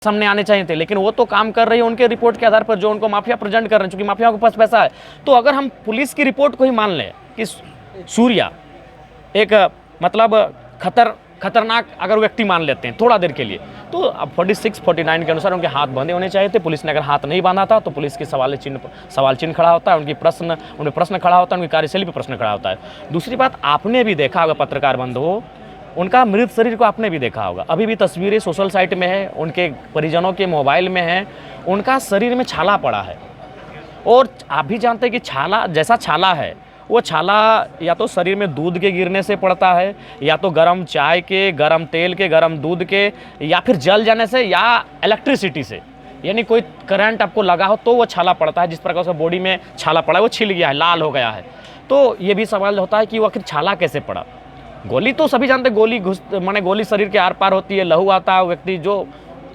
सामने आने चाहिए थे, लेकिन वो तो काम कर रही है उनके रिपोर्ट के आधार पर जो उनको माफिया प्रेजेंट कर रहे हैं, क्योंकि माफिया के पास पैसा है। तो अगर हम पुलिस की रिपोर्ट को ही मान लें कि सूर्या एक मतलब खतरनाक अगर व्यक्ति मान लेते हैं थोड़ा देर के लिए, तो अब 46-49 के अनुसार उनके हाथ बंधे होने चाहिए थे। पुलिस ने अगर हाथ नहीं बांधा था तो पुलिस की सवाल चिन्ह खड़ा होता है, उनमें प्रश्न खड़ा होता है, उनकी कार्यशैली पर प्रश्न खड़ा होता है। दूसरी बात, आपने भी देखा होगा पत्रकार बंधुओं, उनका मृत शरीर को आपने भी देखा होगा, अभी भी तस्वीरें सोशल साइट में है, उनके परिजनों के मोबाइल में है, उनका शरीर में छाला पड़ा है। और आप भी जानते हैं कि छाला जैसा छाला है, वो छाला या तो शरीर में दूध के गिरने से पड़ता है, या तो गर्म चाय के, गर्म तेल के, गर्म दूध के, या फिर जल जाने से, या इलेक्ट्रिसिटी से, यानी कोई करंट आपको लगा हो तो वो छाला पड़ता है। जिस प्रकार से बॉडी में छाला पड़ा है, वो छिल गया है, लाल हो गया है। तो ये भी सवाल होता है कि वो आखिर छाला कैसे पड़ा। गोली तो सभी जानते, गोली शरीर के आर पार होती है, लहू आता है व्यक्ति जो,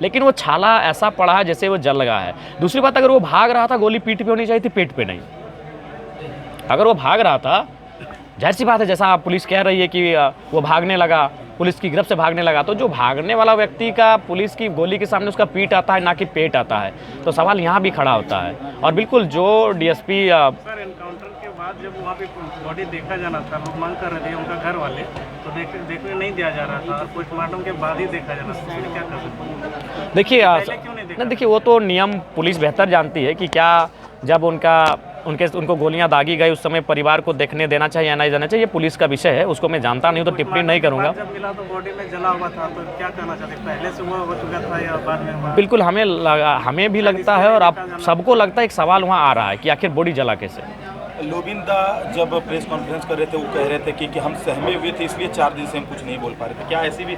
लेकिन वो छाला ऐसा पड़ा है जैसे वो जल लगा है। दूसरी बात, अगर वो भाग रहा था, गोली पीठ पे होनी चाहिए थी, पेट पे नहीं। अगर वो भाग रहा था, जाहिर सी बात है, जैसा पुलिस कह रही है कि वो भागने लगा, पुलिस की गिरफ्त से भागने लगा, तो जो भागने वाला व्यक्ति का पुलिस की गोली के सामने उसका पीठ आता है, ना कि पेट आता है, तो सवाल यहाँ भी खड़ा होता है। और बिल्कुल जो डीएसपी सर एनकाउंटर के बाद जब वहाँ पे बॉडी देखा जाना था, लोग मांग कर रहे थे उनका घर वाले, तो देखने नहीं दिया जा रहा था, और पोस्टमार्टम के बाद ही देखा जाना था, तो क्या कर सकते? देखिए वो तो नियम पुलिस बेहतर जानती है कि क्या जब उनको गोलियां दागी गई उस समय परिवार को देखने देना चाहिए या नहीं देना चाहिए, ये पुलिस का विषय है, उसको मैं जानता नहीं हूँ तो टिप्पणी नहीं करूँगा। जब मिला तो बॉडी में जला हुआ था, तो क्या कहना चाहते, पहले से हुआ हो चुका था या बाद में? बिल्कुल हमें भी लगता है और आप सबको लगता है, एक सवाल वहाँ आ रहा है कि आखिर बॉडी जला कैसे। लोबिंदा जब प्रेस कॉन्फ्रेंस कर रहे थे, वो कह रहे थे कि हम सहमे हुए थे, इसलिए 4 दिन से हम कुछ नहीं बोल पा रहे थे। क्या ऐसी भी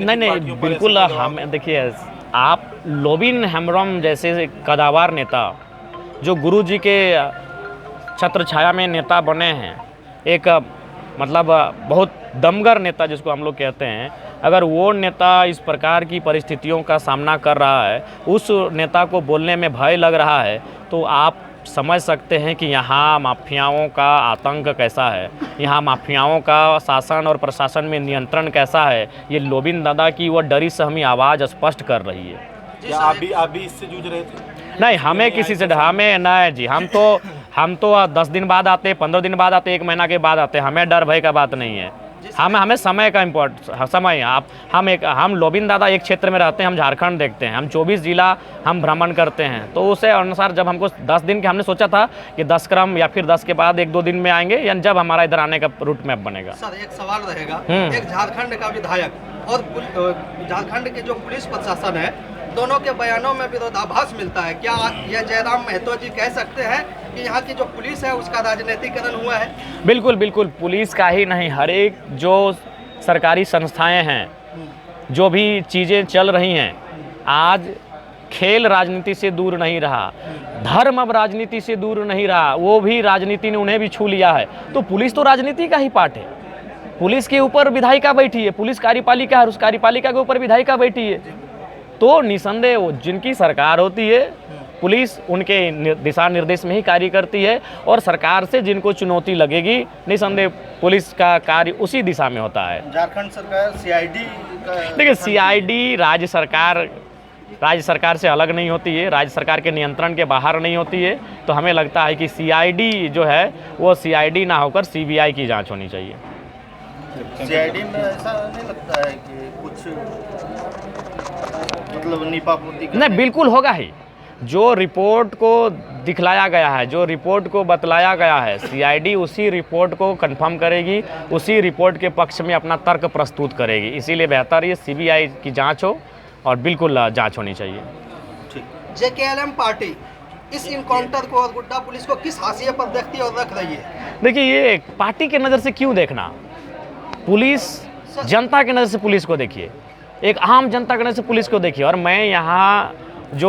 नहीं, बिल्कुल हम देखिए, आप लोबिन हेम्ब्रम जैसे कदावर नेता जो गुरु जी के छत्र छाया में नेता बने हैं, एक मतलब बहुत दमगर नेता जिसको हम लोग कहते हैं, अगर वो नेता इस प्रकार की परिस्थितियों का सामना कर रहा है, उस नेता को बोलने में भय लग रहा है, तो आप समझ सकते हैं कि यहाँ माफियाओं का आतंक कैसा है, यहाँ माफियाओं का शासन और प्रशासन में नियंत्रण कैसा है। ये लोबिन दादा की वो डरी सहमी आवाज़ स्पष्ट कर रही है। क्या आप भी इससे जूझ रहे थे? नहीं, हमें किसी से हमें नहीं जी, हम तो 10 दिन बाद आते, 15 दिन बाद आते, 1 महीना के बाद आते, हमें डर भय का बात नहीं है। हमें समय का समय हम लोबिन दादा एक क्षेत्र में रहते हैं, हम झारखंड देखते हैं, हम 24 जिला हम भ्रमण करते हैं, तो उसे अनुसार जब हमको 10 दिन के हमने सोचा था कि 10 क्रम या फिर 10 के बाद 1-2 दिन में आएंगे, या जब हमारा इधर आने का रूट मैप बनेगा। सर एक सवाल रहेगा, एक झारखंड का विधायक और झारखंड के जो पुलिस प्रशासन है, दोनों के बयानों में विरोधाभास मिलता है। क्या यह जयराम महतो जी कह सकते हैं कि यहाँ की जो पुलिस है उसका राजनीतिकरण हुआ है? बिल्कुल, पुलिस का ही नहीं, हर एक जो सरकारी संस्थाएं हैं, जो भी चीज़ें चल रही हैं, आज खेल राजनीति से दूर नहीं रहा, धर्म अब राजनीति से दूर नहीं रहा, वो भी राजनीति ने उन्हें भी छू लिया है। तो पुलिस तो राजनीति का ही पार्ट है। पुलिस के ऊपर विधायिका बैठी है, पुलिस कार्यपालिका है, उस कार्यपालिका के ऊपर विधायिका बैठी है। तो निसंदेह जिनकी सरकार होती है, पुलिस उनके दिशा निर्देश में ही कार्य करती है, और सरकार से जिनको चुनौती लगेगी, निसंदेह पुलिस का कार्य उसी दिशा में होता है। झारखंड सरकार सीआईडी देखिए, सीआईडी राज्य सरकार से अलग नहीं होती है, राज्य सरकार के नियंत्रण के बाहर नहीं होती है। तो हमें लगता है कि सीआईडी जो है वो सीआईडी ना होकर सीबीआई की जांच होनी चाहिए। सीआईडी में ऐसा नहीं लगता है कि कुछ मतलब नीपापोती? नहीं, बिल्कुल होगा ही। जो रिपोर्ट को दिखलाया गया है, जो रिपोर्ट को बतलाया गया है, सीआईडी उसी रिपोर्ट को कंफर्म करेगी, उसी रिपोर्ट के पक्ष में अपना तर्क प्रस्तुत करेगी। इसीलिए बेहतर ये सीबीआई की जांच हो, और बिल्कुल जांच होनी चाहिए। जेकेएलएम पार्टी इस इनकाउंटर को और गुड्डा पुलिस को किस हाशिए पर देखती है और रख रही है? देखिए, ये पार्टी के नज़र से क्यों देखना, पुलिस जनता की नज़र से पुलिस को देखिए, एक आम जनता की नज़र से पुलिस को देखिए। और मैं यहाँ जो